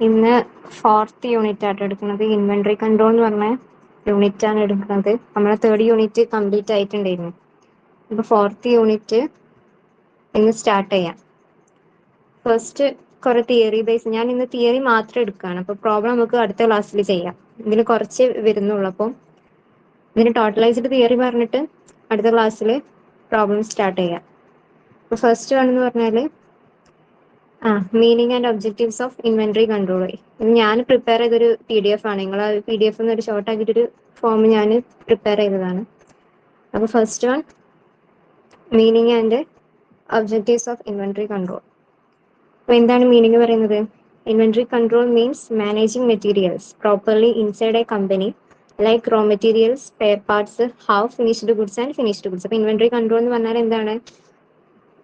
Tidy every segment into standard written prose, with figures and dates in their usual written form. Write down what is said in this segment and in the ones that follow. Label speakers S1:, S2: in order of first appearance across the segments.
S1: ഇന്ന് fourth unit ആയിട്ട് എടുക്കുന്നത്. ഇൻവെന്ററി കൺട്രോൾ എന്ന് പറഞ്ഞ യൂണിറ്റ് ആണ് എടുക്കുന്നത്. നമ്മളെ തേർഡ് യൂണിറ്റ് കംപ്ലീറ്റ് ആയിട്ടുണ്ടായിരുന്നു. ഇപ്പൊ ഫോർത്ത് യൂണിറ്റ് ഇന്ന് സ്റ്റാർട്ട് ചെയ്യാം. ഫസ്റ്റ് കുറെ തിയറി ബേസ്, ഞാൻ ഇന്ന് തിയറി മാത്രം എടുക്കുകയാണ്. അപ്പൊ പ്രോബ്ലം നമുക്ക് അടുത്ത ക്ലാസ്സിൽ ചെയ്യാം. ഇതിന് കുറച്ച് വരുന്നുള്ളൂ. അപ്പം ഇതിന് ടോട്ടലൈസ്ഡ് തിയറി പറഞ്ഞിട്ട് അടുത്ത ക്ലാസ്സിൽ പ്രോബ്ലം സ്റ്റാർട്ട് ചെയ്യാം. അപ്പൊ ഫസ്റ്റ് വൺ എന്ന് പറഞ്ഞാല് meaning and objectives of inventory control. ഇത് ഞാൻ പ്രിപ്പയർ ചെയ്തൊരു PDF ആണ്. നിങ്ങൾ ആ PDF ഒരു ഷോർട്ട് ആക്കിയിട്ടൊരു ഫോം ഞാൻ പ്രിപ്പയർ ചെയ്തതാണ്. അപ്പോൾ first one, meaning and objectives of inventory control. അപ്പോൾ എന്താണ് മീനിങ് പറയുന്നത്? Inventory control means managing materials properly inside a company like raw materials, spare parts, half finished goods and finished goods. അപ്പോൾ inventory control എന്ന് പറഞ്ഞാൽ എന്താണ്?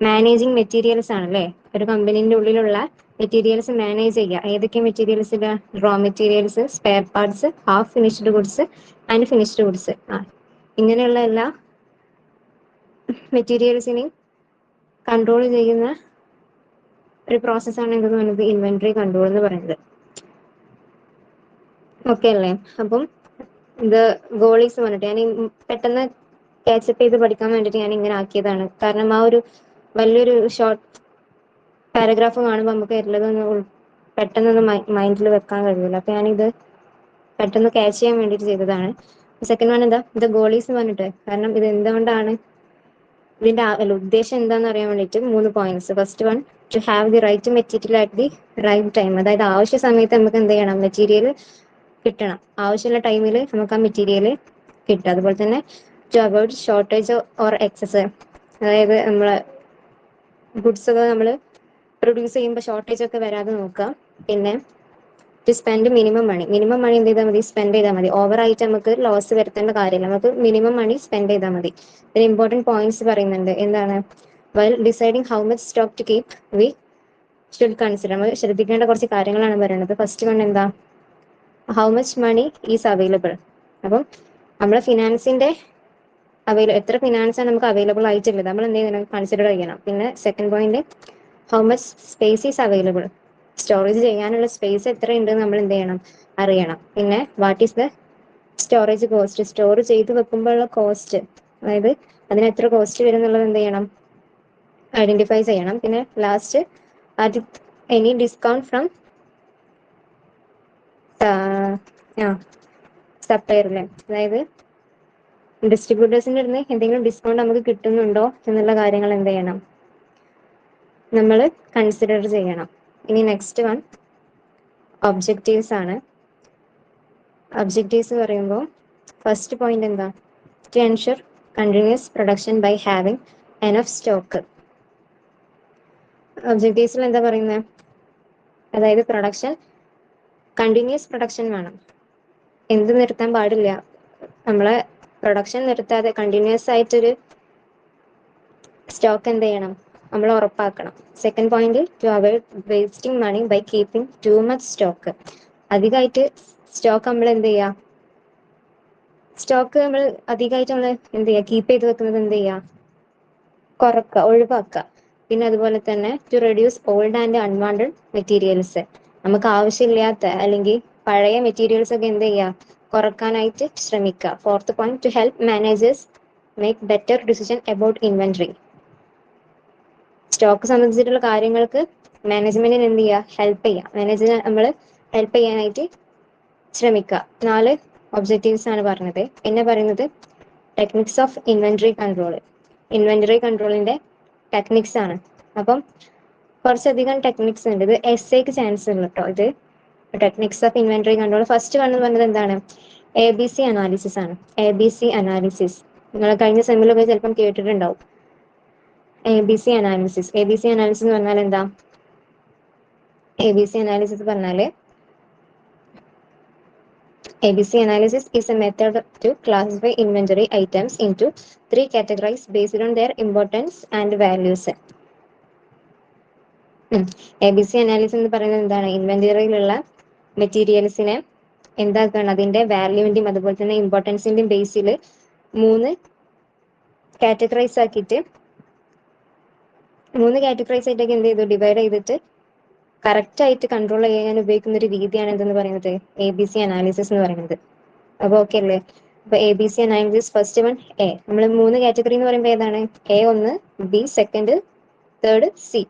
S1: Managing materials ആണല്ലേ. ഒരു കമ്പനീൻ്റെ ഉള്ളിലുള്ള മെറ്റീരിയൽസ് മാനേജ് ചെയ്യുക. ഏതൊക്കെ materials? Raw materials, spare parts, half finished goods and finished goods. ഇങ്ങനെയുള്ള എല്ലാ മെറ്റീരിയൽസിനെയും കൺട്രോൾ ചെയ്യുന്ന ഒരു പ്രോസസ്സാണ് എന്തെന്ന് പറയുന്നത്? ഇൻവെന്ററി കൺട്രോൾ എന്ന് പറയുന്നത്. ഓക്കെ അല്ലേ? അപ്പം ഇത് ഗോളീസ് പറഞ്ഞിട്ട് ഞാൻ പെട്ടെന്ന് ക്യാച്ചപ്പ് ചെയ്ത് പഠിക്കാൻ വേണ്ടിയിട്ട് ഞാൻ ഇങ്ങനെ ആക്കിയതാണ്. കാരണം ആ ഒരു വലിയൊരു ഷോർട്ട് പാരഗ്രാഫ് കാണുമ്പോൾ നമുക്ക് എല്ലാതൊന്നും പെട്ടെന്നൊന്നും മൈൻഡിൽ വെക്കാൻ കഴിയില്ല. അപ്പൊ ഞാനിത് പെട്ടെന്ന് ക്യാച്ച് ചെയ്യാൻ വേണ്ടിയിട്ട് ചെയ്തതാണ്. സെക്കൻഡ് വൺ എന്താ? ഇത് ഗോളീസ് പറഞ്ഞിട്ട്, കാരണം ഇത് എന്തുകൊണ്ടാണ്, ഇതിന്റെ ഉദ്ദേശം എന്താണെന്ന് അറിയാൻ വേണ്ടിയിട്ട് 3 points. First one, to have the right material at the right time. അതായത് ആവശ്യ സമയത്ത് നമുക്ക് എന്ത് ചെയ്യണം? മെറ്റീരിയൽ കിട്ടണം. ആവശ്യമുള്ള ടൈമിൽ നമുക്ക് ആ മെറ്റീരിയൽ കിട്ടും. അതുപോലെ തന്നെ to avoid shortage or excess. അതായത് നമ്മളെ ഗുഡ്സ് ഒക്കെ നമ്മൾ പ്രൊഡ്യൂസ് ചെയ്യുമ്പോൾ ഷോർട്ടേജ് ഒക്കെ വരാതെ നോക്കുക. പിന്നെ to spend minimum money. Minimum money എന്ത് ചെയ്താൽ മതി? സ്പെൻഡ് ചെയ്താൽ മതി. ഓവറായിട്ട് നമുക്ക് ലോസ് വരുത്തേണ്ട കാര്യമില്ല. നമുക്ക് മിനിമം മണി സ്പെൻഡ് ചെയ്താൽ മതി. ഇതിന് ഇമ്പോർട്ടൻറ്റ് പോയിന്റ്സ് പറയുന്നുണ്ട്. എന്താണ്? While deciding how much stock to keep we should consider. നമ്മൾ ശ്രദ്ധിക്കേണ്ട കുറച്ച് കാര്യങ്ങളാണ് പറയുന്നത്. ഫസ്റ്റ് വൺ എന്താ? How much money is available. അപ്പം നമ്മളെ ഫിനാൻസിന്റെ എത്ര ഫിനാൻസ് ആണ് നമുക്ക് അവൈലബിൾ ആയിട്ടുള്ളത്, നമ്മൾ എന്ത് ചെയ്യണം? കൺസിഡർ ചെയ്യണം. പിന്നെ second point, how much space is available. Storage ചെയ്യാനുള്ള സ്പേസ് എത്ര ഉണ്ടെന്ന് നമ്മൾ എന്ത് ചെയ്യണം? അറിയണം. പിന്നെ what is the storage cost. Store ചെയ്ത് വെക്കുമ്പോഴുള്ള കോസ്റ്റ്, അതായത് അതിന് എത്ര കോസ്റ്റ് വരും എന്നുള്ളത് എന്ത് ചെയ്യണം? ഐഡന്റിഫൈ ചെയ്യണം. പിന്നെ ലാസ്റ്റ്, എനി ഡിസ്കൗണ്ട് ഫ്രം സപ്ലയറിലെ, അതായത് ഡിസ്ട്രിബ്യൂട്ടേഴ്സിന്റെ അടുത്ത് എന്തെങ്കിലും ഡിസ്കൗണ്ട് നമുക്ക് കിട്ടുന്നുണ്ടോ എന്നുള്ള കാര്യങ്ങൾ എന്ത് ചെയ്യണം? നമ്മൾ കൺസിഡർ ചെയ്യണം. ഇനി നെക്സ്റ്റ് വൺ ഒബ്ജക്റ്റീവ്സ് ആണ്. ഒബ്ജക്റ്റീവ്സ് പറയുമ്പോൾ ഫസ്റ്റ് പോയിന്റ് എന്താ? To ensure continuous production by having enough stock. ഒബ്ജക്റ്റീവ്സിൽ എന്താ പറയുന്നത്? അതായത് പ്രൊഡക്ഷൻ, കണ്ടിന്യൂസ് പ്രൊഡക്ഷൻ വേണം. എന്ത് നിർത്താൻ പാടില്ല? നമ്മളെ പ്രൊഡക്ഷൻ നിർത്താതെ കണ്ടിന്യൂസ് ആയിട്ടൊരു സ്റ്റോക്ക് എന്ത് ചെയ്യണം? നമ്മൾ ഉറപ്പാക്കണം. Second point, to avoid wasting money by keeping too much stock. അധികമായിട്ട് സ്റ്റോക്ക് നമ്മൾ എന്ത് ചെയ്യുക? സ്റ്റോക്ക് നമ്മൾ അധികമായിട്ട് നമ്മൾ എന്ത് ചെയ്യുക? കീപ്പ് ചെയ്ത് വെക്കുന്നത് എന്ത് ചെയ്യുക? കുറക്കുക, ഒഴിവാക്കുക. പിന്നെ അതുപോലെ തന്നെ to reduce old and unwanted materials. നമുക്ക് ആവശ്യമില്ലാത്ത അല്ലെങ്കിൽ പഴയ മെറ്റീരിയൽസ് ഒക്കെ എന്ത് ചെയ്യുക? കുറക്കാനായിട്ട് ശ്രമിക്കുക. Fourth point, to help managers make better decision about inventory. Stock സംബന്ധിച്ചിട്ടുള്ള കാര്യങ്ങൾക്ക് മാനേജ്മെന്റിന് എന്ത് ചെയ്യുക? ഹെൽപ്പ് ചെയ്യുക. മാനേജർ നമ്മൾ ഹെൽപ്പ് ചെയ്യാനായിട്ട് ശ്രമിക്കുക. 4 ഒബ്ജക്റ്റീവ്സ് ആണ് പറഞ്ഞത്. പിന്നെ പറയുന്നത് techniques of inventory control. Inventory കൺട്രോളിന്റെ ടെക്നിക്സ് ആണ്. അപ്പം കുറച്ചധികം ടെക്നിക്സ് ഉണ്ട്. ഇത് എസ്സേക്ക് ചാൻസ് ഉണ്ട് കേട്ടോ. ഇത് techniques of inventory control. First one എന്ന് പറഞ്ഞത് എന്താണ്? ABC അനാലിസിസ് ആണ്. ABC അനാലിസിസ് നിങ്ങൾ കഴിഞ്ഞ സെമ്മിലൊക്കെ ചിലപ്പം കേട്ടിട്ടുണ്ടാവും. ABC analysis. ABC അനാലിസിസ് എന്ന് പറഞ്ഞാൽ എന്താ? ABC അനാലിസിസ് പറഞ്ഞാല് ABC analysis is a method to classify inventory items into 3 categories based on their importance and values. ABC analysis എന്ന് പറയുന്നത് എന്താണ്? ഇൻവെന്ററിയിലുള്ള മെറ്റീരിയൽസിനെ എന്താക്കണം? അതിന്റെ വാല്യൂവിന്റെയും അതുപോലെ തന്നെ ഇമ്പോർട്ടൻസിന്റെയും ബേസിൽ 3 കാറ്റഗറൈസ് ആക്കിയിട്ട് 3 കാറ്റഗറൈസ് ആയിട്ടൊക്കെ എന്ത് ചെയ്തു? ഡിവൈഡ് ചെയ്തിട്ട് കറക്റ്റ് ആയിട്ട് കൺട്രോൾ ചെയ്യാൻ ഉപയോഗിക്കുന്ന ഒരു രീതിയാണ് എന്തെന്ന് പറയുന്നത് ABC അനാലിസിസ് എന്ന് പറയുന്നത്. അപ്പൊ ഓക്കെ അല്ലേ? അപ്പൊ ABC analysis first one A. നമ്മൾ 3 കാറ്റഗറി എന്ന് പറയുമ്പോൾ ഏതാണ്? A ഒന്ന്, B സെക്കൻഡ്, തേർഡ് C.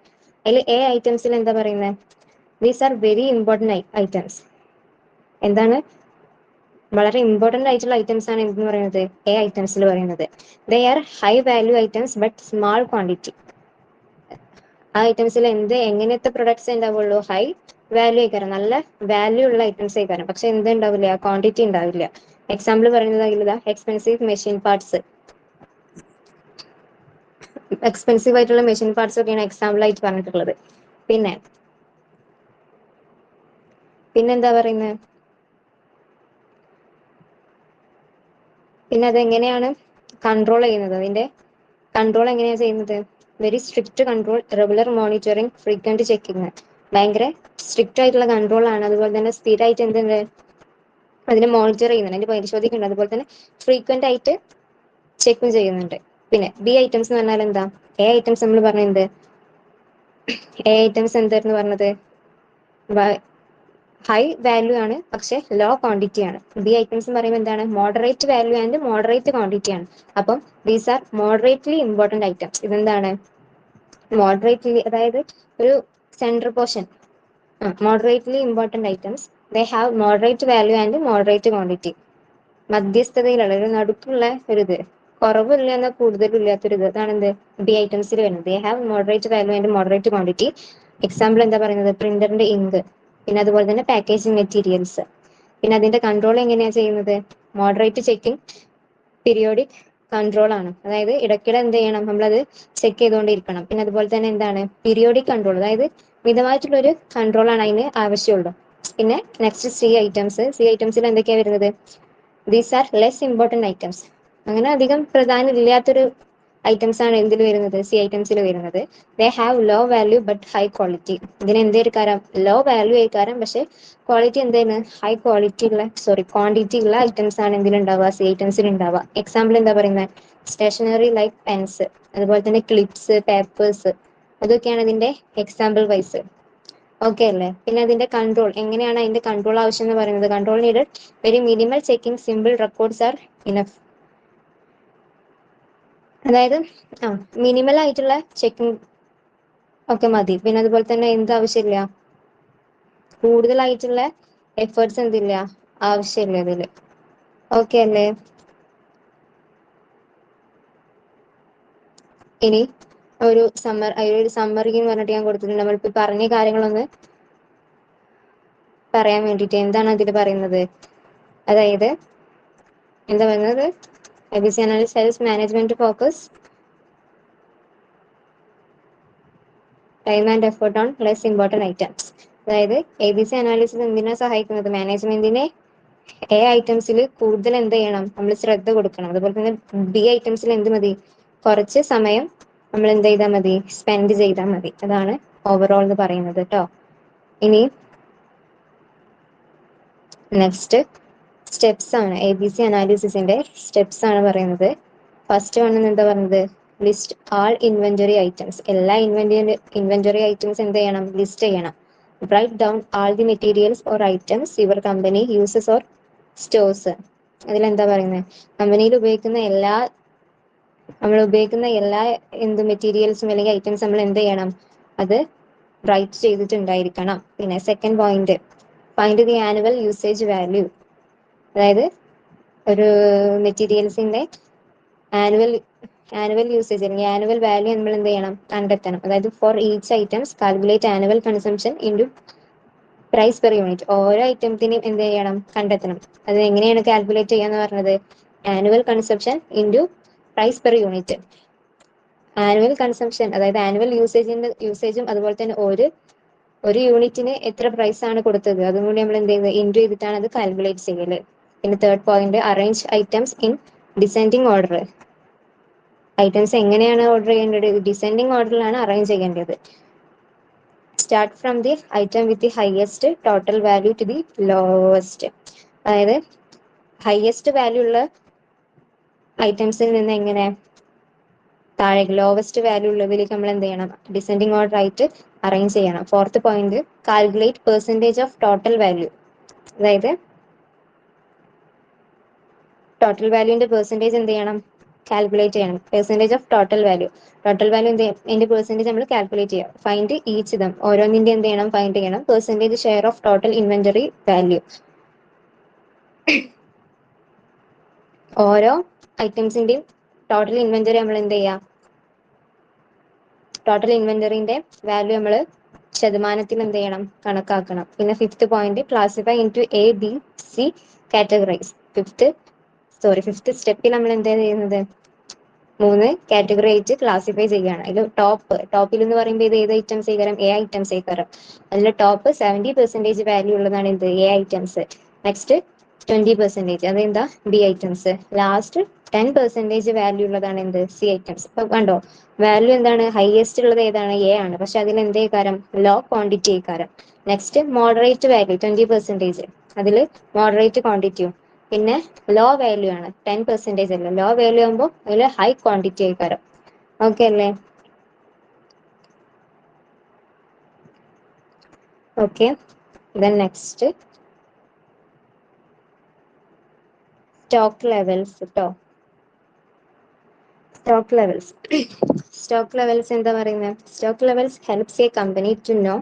S1: അതിൽ A ഐറ്റംസിൽ എന്താ പറയുന്നത്? These are very important items. എന്താണ്? വളരെ ഇമ്പോർട്ടന്റ് ആയിട്ടുള്ള ഐറ്റംസ് ആണ് എന്തെന്ന് പറയുന്നത് A ഐറ്റംസിൽ പറയുന്നത്. They are high value items but small quantity. ആ ഐറ്റംസിൽ എങ്ങനത്തെ പ്രൊഡക്ട്സ് ഉണ്ടാവുള്ളൂ? ഹൈ വാല്യൂ ആയിക്കാരം, നല്ല വാല്യൂ ഉള്ള ഐറ്റംസ് ആയിക്കാരം, പക്ഷെ എന്ത് ഉണ്ടാവില്ല? ക്വാണ്ടിറ്റി ഉണ്ടാവില്ല. എക്സാമ്പിൾ പറയുന്നത് എക്സ്പെൻസീവ് മെഷീൻ പാർട്സ്. എക്സ്പെൻസീവ് ആയിട്ടുള്ള മെഷീൻ പാർട്സ് ഒക്കെയാണ് എക്സാമ്പിൾ ആയിട്ട് പറഞ്ഞിട്ടുള്ളത്. പിന്നെ പിന്നെന്താ പറയുന്നത്? പിന്നെ അതെങ്ങനെയാണ് കൺട്രോൾ ചെയ്യുന്നത്? അതിന്റെ കൺട്രോൾ എങ്ങനെയാണ് ചെയ്യുന്നത്? Very strict control, regular monitoring, frequent checking. ഭയങ്കര സ്ട്രിക്റ്റ് ആയിട്ടുള്ള കൺട്രോൾ ആണ്. അതുപോലെ തന്നെ സ്ഥിരമായിട്ട് എന്തുണ്ട്? അതിനെ മോണിറ്റർ ചെയ്യുന്നുണ്ട്, അതിന്റെ പരിശോധിക്കുന്നുണ്ട്. അതുപോലെ തന്നെ ഫ്രീക്വന്റ് ആയിട്ട് ചെക്കും ചെയ്യുന്നുണ്ട്. പിന്നെ B ഐറ്റംസ് എന്ന് പറഞ്ഞാൽ എന്താ? A ഐറ്റംസ് നമ്മൾ പറഞ്ഞത് A ഐറ്റംസ് എന്തായിരുന്നു പറഞ്ഞത്? ഹൈ വാല്യൂ ആണ് പക്ഷെ ലോ ക്വാണ്ടിറ്റി ആണ്. B ഐറ്റംസ് എന്ന് പറയുമ്പോൾ എന്താണ്? Moderate value and moderate quantity ആണ്. അപ്പം these are moderately important items. ഇതെന്താണ്? മോഡറേറ്റ്ലി, അതായത് ഒരു central portion, moderately important items. They have moderate value and moderate quantity. മധ്യസ്ഥതയിലുള്ള ഒരു നടുക്കുള്ള ഒരു ഇത്, കുറവില്ല എന്നാൽ കൂടുതലും ഇല്ലാത്തൊരു ഇത്, അതാണ് എന്ത്? B ഐറ്റംസിൽ വരുന്നത്. They have moderate value and moderate quantity. Example എന്താ പറയുന്നത്? പ്രിന്ററിന്റെ ഇങ്ക്, പിന്നെ അതുപോലെ തന്നെ പാക്കേജിംഗ് മെറ്റീരിയൽസ്. പിന്നെ അതിന്റെ കൺട്രോൾ എങ്ങനെയാണ് ചെയ്യുന്നത്? മോഡറേറ്റ് ചെക്കിംഗ്, പീരിയോഡിക് കൺട്രോൾ ആണ്. അതായത് ഇടയ്ക്കിടെ എന്ത് ചെയ്യണം? നമ്മളത് ചെക്ക് ചെയ്തുകൊണ്ടിരിക്കണം. പിന്നെ അതുപോലെ തന്നെ എന്താണ്? പീരിയോഡിക് കൺട്രോൾ, അതായത് മിതമായിട്ടുള്ള ഒരു കൺട്രോൾ ആണ് അതിന് ആവശ്യമുള്ളൂ. പിന്നെ നെക്സ്റ്റ് C ഐറ്റംസിൽ എന്തൊക്കെയാണ് വരുന്നത്? These are less important items. അങ്ങനെ അധികം പ്രധാനം ഇല്ലാത്തൊരു ഐറ്റംസ് ആണ് എന്തിൽ വരുന്നത്? C ഐറ്റംസിൽ വരുന്നത്. They have low value but high quality. ഇതിന് എന്തേക്കാരം? ലോ വാല്യൂ ആയിക്കാരം, പക്ഷെ ക്വാളിറ്റി എന്താണ്? ഹൈ ക്വാളിറ്റി ഉള്ള, ക്വാണ്ടിറ്റി ഉള്ള ഐറ്റംസ് ആണ് എന്തിലുണ്ടാവുക? C ഐറ്റംസിൽ ഉണ്ടാവുക. എക്സാമ്പിൾ എന്താ പറയുന്നത്? സ്റ്റേഷനറി ലൈക്ക് പെൻസ്, അതുപോലെ തന്നെ ക്ലിപ്സ്, പേപ്പേഴ്സ്, അതൊക്കെയാണ് ഇതിന്റെ എക്സാമ്പിൾ വൈസ്. ഓക്കെ അല്ലേ? പിന്നെ അതിന്റെ കൺട്രോൾ എങ്ങനെയാണ്? അതിന്റെ കൺട്രോൾ ആവശ്യം എന്ന് പറയുന്നത് control needed very minimal checking, simple records R enough. അതായത് മിനിമൽ ആയിട്ടുള്ള ചെക്കിംഗ് ഒക്കെ മതി. പിന്നെ അതുപോലെ തന്നെ എന്ത് ആവശ്യമില്ല? കൂടുതലായിട്ടുള്ള എഫേർട്സ് എന്തില്ല? ആവശ്യമില്ല ഇതില്. ഓക്കെ അല്ലേ? ഇനി ഒരു സമ്മറി എന്ന് പറഞ്ഞിട്ട് ഞാൻ കൊടുത്തിട്ടുണ്ട്. നമ്മളിപ്പോ പറഞ്ഞ കാര്യങ്ങളൊന്ന് പറയാൻ വേണ്ടിയിട്ട് എന്താണ് അതിൽ പറയുന്നത്? അതായത് എന്താ പറയുന്നത്? ABC analysis cells management focus time and effort on less important items. അതായത് ABC അനാലിസിസ് എന്തിനാ സഹായിക്കുന്നത്? മാനേജ്മെന്റിനെ A ഐറ്റംസിൽ കൂടുതൽ എന്ത് ചെയ്യണം? നമ്മൾ ശ്രദ്ധ കൊടുക്കണം. അതുപോലെ തന്നെ B ഐറ്റംസിൽ എന്ത് മതി? കുറച്ച് സമയം നമ്മൾ എന്ത് ചെയ്താൽ മതി? സ്പെൻഡ് ചെയ്താൽ മതി. അതാണ് ഓവറോൾ എന്ന് പറയുന്നത് കേട്ടോ. ഇനി നെക്സ്റ്റ് സ്റ്റെപ്സ് ആണ്. ABC അനാലിസിസിന്റെ സ്റ്റെപ്സ് ആണ് പറയുന്നത്. ഫസ്റ്റ് വൺ എന്താ പറയുന്നത്? List all inventory items. എല്ലാ ഇൻവെന്ററി ഐറ്റംസ് എന്ത് ചെയ്യണം? ലിസ്റ്റ് ചെയ്യണം. Write down all the materials or items your company uses or stores. അതിലെന്താ പറയുന്നത്? കമ്പനിയിൽ നമ്മൾ ഉപയോഗിക്കുന്ന എല്ലാ മെറ്റീരിയൽസും അല്ലെങ്കിൽ ഐറ്റംസ് നമ്മൾ എന്ത് ചെയ്യണം? അത് റൈറ്റ് ചെയ്തിട്ടുണ്ടായിരിക്കണം. പിന്നെ second point, find the annual usage value. അതായത് ഒരു മെറ്റീരിയൽസിന്റെ ആനുവൽ യൂസേജ് അല്ലെങ്കിൽ ആനുവൽ വാല്യൂ നമ്മൾ എന്ത് ചെയ്യണം? കണ്ടെത്തണം. അതായത് for each items calculate annual consumption into price per unit. ഓരോ ഐറ്റത്തിനും എന്ത് ചെയ്യണം? കണ്ടെത്തണം. അത് എങ്ങനെയാണ് കാൽക്കുലേറ്റ് ചെയ്യാന്ന് പറഞ്ഞത്? Annual consumption price per unit. Annual consumption അതായത് ആനുവൽ യൂസേജും അതുപോലെ തന്നെ ഒരു യൂണിറ്റിന് എത്ര പ്രൈസ് ആണ് കൊടുത്തത് അതും കൂടി നമ്മൾ എന്ത് ചെയ്യുന്നത്? ഇൻറ്റു ചെയ്തിട്ടാണ് അത് കാൽക്കുലേറ്റ് ചെയ്യല്. പിന്നെ third point, arrange items in descending order. Items എങ്ങനെയാണ് ഓർഡർ ചെയ്യേണ്ടത്? ഡിസെൻഡിങ് ഓർഡറിലാണ് അറേഞ്ച് ചെയ്യേണ്ടത്. Start from the item with the highest total value to the lowest. അതായത് ഹയസ്റ്റ് വാല്യൂ ഉള്ള ഐറ്റംസിൽ നിന്ന് എങ്ങനെ താഴേക്ക് ലോവസ്റ്റ് വാല്യൂ ഉള്ളതിലേക്ക് നമ്മൾ എന്ത് ചെയ്യണം, ഡിസെൻഡിങ് ഓർഡർ ആയിട്ട് അറേഞ്ച് ചെയ്യണം. Fourth point, calculate percentage of total value. അതായത് ടോട്ടൽ വാല്യൂന്റെ പെർസെൻറ്റേജ് എന്ത് ചെയ്യണം, കാൽക്കുലേറ്റ് ചെയ്യണം. Percentage of total value, total value എന്ത് ചെയ്യും, അതിന്റെ പെർസെൻറ്റേജ് നമ്മൾ കാൽക്കുലേറ്റ് ചെയ്യാം. ഫൈൻഡ് ഈച്ച് ദം, ഓരോന്നിന്റെ എന്ത് ചെയ്യണം, ഫൈൻഡ് ചെയ്യണം. Percentage share of total inventory value, ഓരോ ഐറ്റംസിന്റെയും ടോട്ടൽ ഇൻവെന്ററി നമ്മൾ എന്ത് ചെയ്യാം, ടോട്ടൽ ഇൻവെന്ററിന്റെ വാല്യൂ നമ്മൾ ശതമാനത്തിൽ എന്ത് ചെയ്യണം, കണക്കാക്കണം. പിന്നെ fifth point, classify into A B C categorize. ഫിഫ്ത്ത് സ്റ്റെപ്പിൽ നമ്മൾ എന്താ ചെയ്യുന്നത്, 3 കാറ്റഗറി ആയിട്ട് ക്ലാസിഫൈ ചെയ്യുകയാണ്. അതിൽ ടോപ്പിൽ എന്ന് പറയുമ്പോൾ ഇത് ഏത് ഐറ്റംസ് ആയിക്കാരം, എ ഐറ്റംസ് ആയിക്കാരം. അതിൽ ടോപ്പ് 70% വാല്യൂ ഉള്ളതാണ് എന്ത്, എ ഐറ്റംസ്. നെക്സ്റ്റ് 20% അതെന്താ, ബി ഐറ്റംസ്. ലാസ്റ്റ് 10% വാല്യൂ ഉള്ളതാണ് എന്ത്, സി ഐറ്റംസ്. ഇപ്പൊ കണ്ടോ, വാല്യൂ എന്താണ്, ഹൈയസ്റ്റ് ഉള്ളത് ഏതാണ്, എ ആണ്. പക്ഷെ അതിൽ എന്തേ കാരം, ലോ ക്വാണ്ടിറ്റി ആയിക്കാരം. നെക്സ്റ്റ് മോഡറേറ്റ് വാല്യൂ 20%, അതിൽ മോഡറേറ്റ് ക്വാണ്ടിറ്റിയും. പിന്നെ ലോ വാല്യൂ ആണ് 10% അല്ല, ലോ വാല്യൂ ആകുമ്പോൾ അതിൽ ഹൈ ക്വാണ്ടിറ്റി ആയിക്കാരം. ഓക്കെ അല്ലേ? Okay, then next stock levels കേട്ടോ. സ്റ്റോക്ക് ലെവൽസ്, സ്റ്റോക്ക് ലെവൽസ് എന്താ പറയുന്നത്, stock levels helps a company to know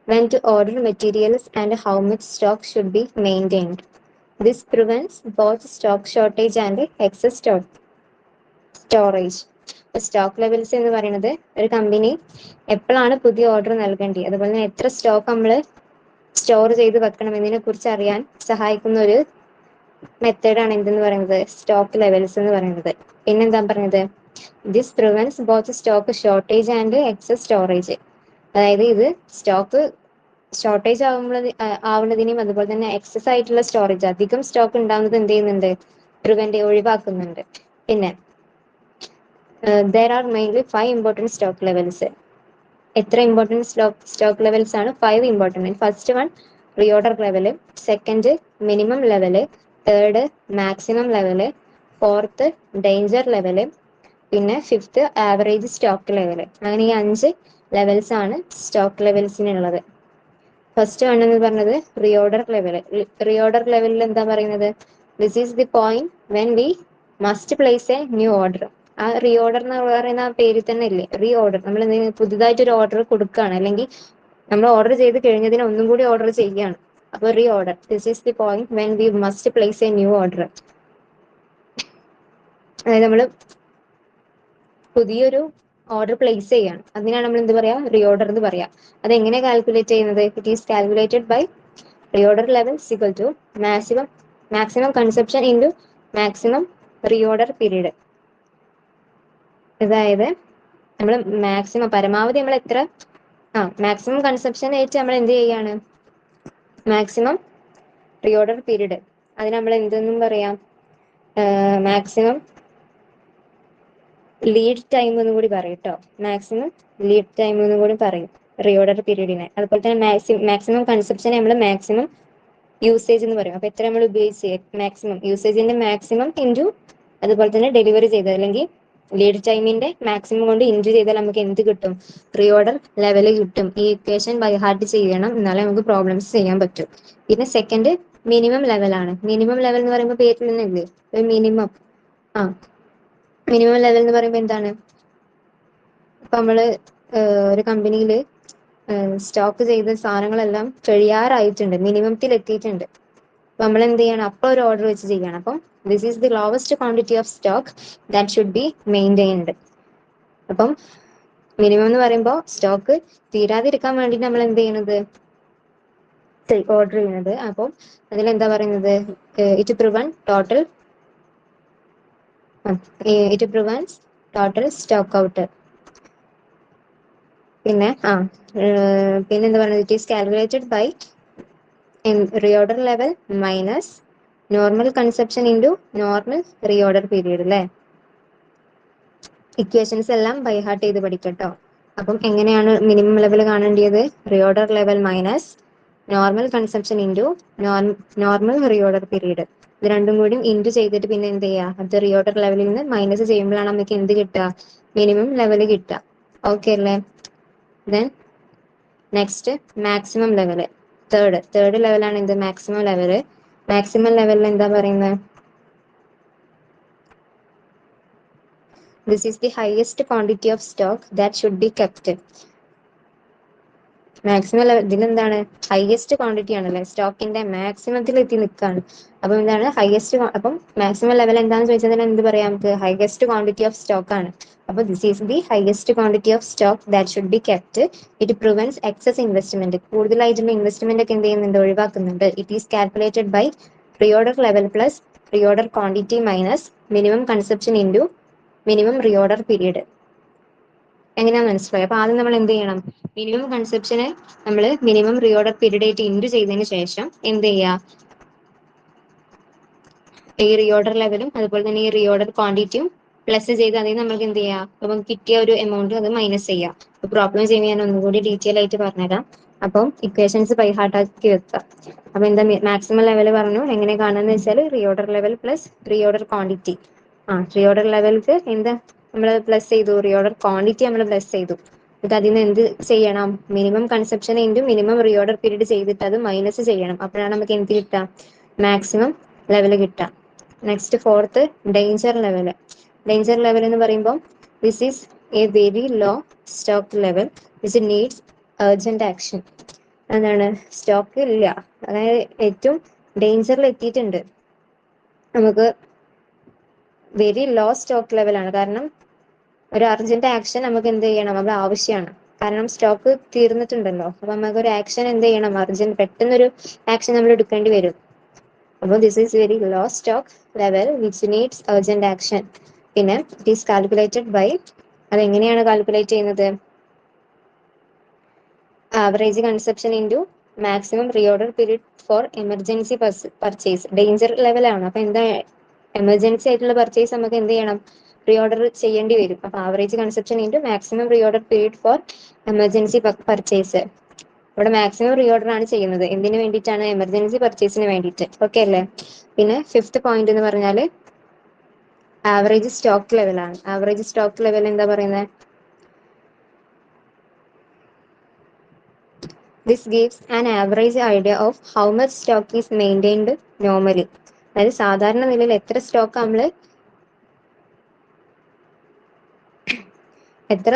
S1: when to order materials and how much stock should be maintained. This prevents both stock shortage and excess storage. Stock levels എന്ന് പറയുന്നത് ഒരു company എപ്പോഴാണ് പുതിയ order നൽകേണ്ടത്, അതുപോലെ തന്നെ എത്ര സ്റ്റോക്ക് നമ്മൾ സ്റ്റോർ ചെയ്ത് വെക്കണം എന്നതിനെ കുറിച്ച് അറിയാൻ സഹായിക്കുന്ന ഒരു മെത്തേഡാണ് എന്തെന്ന് പറയുന്നത്, സ്റ്റോക്ക് ലെവൽസ് എന്ന് പറയുന്നത്. പിന്നെന്താ പറയുന്നത്, this prevents both stock shortage and excess storage. അതായത് ഇത് സ്റ്റോക്ക് ഷോർട്ടേജ് ആവുന്നതിനും അതുപോലെ തന്നെ എക്സസ് ആയിട്ടുള്ള സ്റ്റോറേജ്, അധികം സ്റ്റോക്ക് ഉണ്ടാവുന്നത് എന്ത് ചെയ്യുന്നുണ്ട്, ഒഴിവാക്കുന്നുണ്ട്. പിന്നെ there are mainly 5 important stock levels. എത്ര ഇമ്പോർട്ടൻറ്റ് സ്റ്റോക്ക് ലെവൽസ് ആണ്, 5 important. First one reorder level, second minimum level, third maximum level, fourth danger level, പിന്നെ ഫിഫ്ത്ത് ആവറേജ് സ്റ്റോക്ക് ലെവല്. അങ്ങനെ ഈ 5 ലെവൽസ് ആണ് സ്റ്റോക്ക് ലെവൽസിനുള്ളത്. ഫസ്റ്റ് വൺ എന്ന് പറഞ്ഞത് reorder level. Reorder ലെവലിൽ എന്താ പറയുന്നത്, this is the point when we must place A new order. ആ റീഓർഡർ എന്ന് പറയുന്ന ആ പേരിൽ തന്നെ ഇല്ലേ, റീഓർഡർ. നമ്മൾ പുതുതായിട്ട് ഒരു ഓർഡർ കൊടുക്കുകയാണ്, അല്ലെങ്കിൽ നമ്മൾ ഓർഡർ ചെയ്ത് കഴിഞ്ഞതിന് ഒന്നും കൂടി ഓർഡർ ചെയ്യുകയാണ്. അപ്പോൾ reorder, this is the point when we must place A new order. അതായത് നമ്മൾ പുതിയൊരു ഓർഡർ പ്ലേസ് ചെയ്യാണ്, അതിനാണ് നമ്മൾ എന്ത് പറയാ, റീഓർഡർ എന്ന് പറയാം. അതെങ്ങനെ കാൽക്കുലേറ്റ് ചെയ്യുന്നത്, it is calculated by reorder level equal to maximum consumption into maximum reorder period. അതായത് നമ്മൾ മാക്സിമം പരമാവധി നമ്മൾ എത്ര മാക്സിമം കൺസപ്ഷൻ ആയിട്ട് നമ്മൾ എന്ത് ചെയ്യാണ്, മാക്സിമം റീഓർഡർ പീരീഡ്, അതിന് നമ്മൾ എന്തെന്നും പറയാം, മാക്സിമം ലീഡ് ടൈം എന്ന് കൂടി പറയും കേട്ടോ. മാക്സിമം ലീഡ് ടൈം എന്ന് കൂടി പറയും റീഓർഡർ പീരീഡിനെ. അതുപോലെ തന്നെ മാക്സിമം കൺസപ്ഷനെ നമ്മൾ മാക്സിമം യൂസേജ് എന്ന് പറയും. അപ്പൊ എത്ര നമ്മൾ ഉപയോഗിച്ച്, മാക്സിമം യൂസേജിന്റെ മാക്സിമം ഇൻറ്റു അതുപോലെ തന്നെ ഡെലിവറി ചെയ്തത്, അല്ലെങ്കിൽ ലീഡ് ടൈമിന്റെ മാക്സിമം കൊണ്ട് ഇൻറ്റു ചെയ്താൽ നമുക്ക് എന്ത് കിട്ടും, റീഓർഡർ ലെവൽ കിട്ടും. ഈ ഇക്വേഷൻ ബൈ ഹാർട്ട് ചെയ്യണം, എന്നാലേ നമുക്ക് പ്രോബ്ലംസ് ചെയ്യാൻ പറ്റും. പിന്നെ സെക്കൻഡ് മിനിമം ലെവലാണ്. മിനിമം ലെവൽ എന്ന് പറയുമ്പോൾ പേരിൽ തന്നെ ഇല്ലേ ഒരു മിനിമം. മിനിമം ലെവൽ എന്ന് പറയുമ്പോൾ എന്താണ്, ഇപ്പൊ നമ്മള് ഒരു കമ്പനിയിൽ സ്റ്റോക്ക് ചെയ്ത സാധനങ്ങളെല്ലാം കഴിയാറായിട്ടുണ്ട്, മിനിമത്തിൽ എത്തിയിട്ടുണ്ട്. അപ്പൊ നമ്മൾ എന്ത് ചെയ്യണം, അപ്പൊ ഒരു ഓർഡർ വെച്ച് ചെയ്യണം. അപ്പം this is the lowest quantity of stock that should be maintained. അപ്പം മിനിമം എന്ന് പറയുമ്പോൾ സ്റ്റോക്ക് തീരാതിരിക്കാൻ വേണ്ടി നമ്മൾ എന്ത് ചെയ്യുന്നത്, ഓർഡർ ചെയ്യുന്നത്. അപ്പം അതിലെന്താ പറയുന്നത്, it prevents total stock out. പിന്നെ പിന്നെന്താ പറയുന്നത്, it is calculated by reorder level minus normal consumption into normal reorder period അല്ലേ. ഇക്വേഷൻസ് എല്ലാം ബൈ ഹാർട്ട് ചെയ്ത് പഠിക്കട്ടോ. അപ്പം എങ്ങനെയാണ് മിനിമം ലെവൽ കാണേണ്ടത്, reorder level minus normal consumption into normal reorder period. ഇത് രണ്ടും കൂടി ഇൻറ്റു ചെയ്തിട്ട് പിന്നെ എന്ത് ചെയ്യുക, അത് റീഓർഡർ ലെവലിൽ നിന്ന് മൈനസ് ചെയ്യുമ്പോഴാണ് നമുക്ക് എന്ത് കിട്ടുക, മിനിമം ലെവല് കിട്ടുക. ഓക്കെ അല്ലേ? Then next maximum level. Third ലെവലാണ് എന്ത്? Maximum level. മാക്സിമം ലെവലിൽ എന്താ പറയുന്നത്? This is the highest quantity of stock that should be kept. Maximum level ഇതിലെന്താണ്? ഹയസ്റ്റ് ക്വാണ്ടിറ്റി ആണല്ലേ, സ്റ്റോക്കിന്റെ മാക്സിമത്തിൽ എത്തി നിൽക്കുകയാണ്. അപ്പം എന്താണ് ഹയസ്റ്റ്? അപ്പം മാക്സിമം ലെവൽ എന്താണെന്ന് ചോദിച്ചാൽ എന്ത് പറയാം നമുക്ക്? ഹയസ്റ്റ് ക്വാണ്ടിറ്റി ഓഫ് സ്റ്റോക്ക് ആണ്. അപ്പൊ this is the highest quantity of stock that should be kept. It prevents excess investment. കൂടുതലായിട്ടുള്ള ഇൻവെസ്റ്റ്മെന്റ് ഒക്കെ എന്ത് ചെയ്യുന്നുണ്ട്? ഒഴിവാക്കുന്നുണ്ട്. It is calculated by reorder level plus reorder quantity minus minimum consumption into minimum reorder period. എങ്ങനെയാ മനസ്സിലായി? അപ്പൊ ആദ്യം നമ്മൾ എന്ത് ചെയ്യണം? മിനിമം കൺസെപ്ഷന് നമ്മൾ മിനിമം റീ ഓർഡർ പീരീഡ് ആയിട്ട് ഇൻറ്റു ചെയ്തതിന് ശേഷം എന്ത് ചെയ്യുക? ഈ റീ ഓർഡർ ലെവലും അതുപോലെ തന്നെ ഈ റീ ഓർഡർ ക്വാണ്ടിറ്റിയും പ്ലസ് ചെയ്ത് അതിൽ നമുക്ക് എന്ത് ചെയ്യാം? അപ്പം കിട്ടിയ ഒരു എമൗണ്ട് അത് മൈനസ് ചെയ്യാം. അപ്പൊ പ്രോബ്ലം ചെയ്യുമ്പോൾ ഞാൻ ഒന്നുകൂടി ഡീറ്റെയിൽ ആയിട്ട് പറഞ്ഞുതരാം. അപ്പം ഇക്വേഷൻസ് ബൈ ഹാർട്ട് ആക്കി വെക്കുക. അപ്പൊ എന്താ മാക്സിമം ലെവൽ പറഞ്ഞു എങ്ങനെ കാണുന്നത് വെച്ചാൽ reorder level plus reorder quantity. റീ ഓർഡർ ലെവൽക്ക് എന്താ നമ്മൾ പ്ലസ് ചെയ്തു? റീ ഓർഡർ ക്വാണ്ടിറ്റി നമ്മൾ പ്ലസ് ചെയ്തു. എന്നിട്ട് അതിന് എന്ത് ചെയ്യണം? Minimum consumption into minimum reorder period ചെയ്തിട്ട് അത് മൈനസ് ചെയ്യണം. അപ്പോഴാണ് നമുക്ക് എന്ത് കിട്ടുക? മാക്സിമം ലെവൽ കിട്ടുക. Next fourth danger level. Danger level എന്ന് പറയുമ്പോൾ this is a very low stock level which needs urgent action. എന്താണ്? സ്റ്റോക്ക് ഇല്ല, അതായത് ഏറ്റവും ഡേഞ്ചറിൽ എത്തിയിട്ടുണ്ട്. നമുക്ക് വെരി ലോ സ്റ്റോക്ക് ലെവലാണ്. കാരണം ഒരു അർജന്റ് ആക്ഷൻ നമുക്ക് എന്ത് ചെയ്യണം? അത് ആവശ്യമാണ്. കാരണം സ്റ്റോക്ക് തീർന്നിട്ടുണ്ടല്ലോ. അപ്പൊ നമുക്ക് ഒരു ആക്ഷൻ എന്ത് ചെയ്യണം? അർജന്റ് പെട്ടെന്നൊരു ആക്ഷൻ നമ്മൾ എടുക്കേണ്ടി വരും. അപ്പോൾ this is very low stock level which needs urgent action. പിന്നെ ഇറ്റ് ഈസ് കാൽക്കുലേറ്റഡ് ബൈ, അതെങ്ങനെയാണ് കാൽക്കുലേറ്റ് ചെയ്യുന്നത്? Average consumption into maximum reorder period for emergency purchase. Danger ലെവലാണ്. അപ്പൊ എന്താ? എമർജൻസി ആയിട്ടുള്ള പർച്ചേസ് നമുക്ക് എന്ത് ചെയ്യണം? റീ ഓർഡർ ചെയ്യേണ്ടി വരും. അപ്പൊ average consumption into maximum reorder period for emergency purchase. ഇവിടെ മാക്സിമം റീ ഓർഡർ ആണ് ചെയ്യുന്നത്. എന്തിനു വേണ്ടിയിട്ടാണ്? എമർജൻസി പർച്ചേസിന് വേണ്ടിയിട്ട്. ഓക്കെ അല്ലേ? പിന്നെ ഫിഫ്ത്ത് പോയിന്റ് എന്ന് പറഞ്ഞാൽ ആവറേജ് സ്റ്റോക്ക് ലെവലാണ്. ആവറേജ് സ്റ്റോക്ക് ലെവൽ എന്താ പറയുന്നത്? This gives an average idea of how much stock is maintained normally. അതായത് സാധാരണ നിലയിൽ എത്ര സ്റ്റോക്ക് എത്ര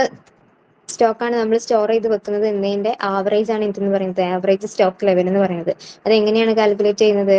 S1: സ്റ്റോക്കാണ് നമ്മൾ സ്റ്റോർ ചെയ്ത് വെക്കുന്നത് എന്നതിന്റെ ആവറേജ് ആണ് എന്തെന്ന് പറയുന്നത്? ആവറേജ് സ്റ്റോക്ക് ലെവൽ എന്ന് പറയുന്നത്. അത് എങ്ങനെയാണ് കാൽക്കുലേറ്റ് ചെയ്യുന്നത്?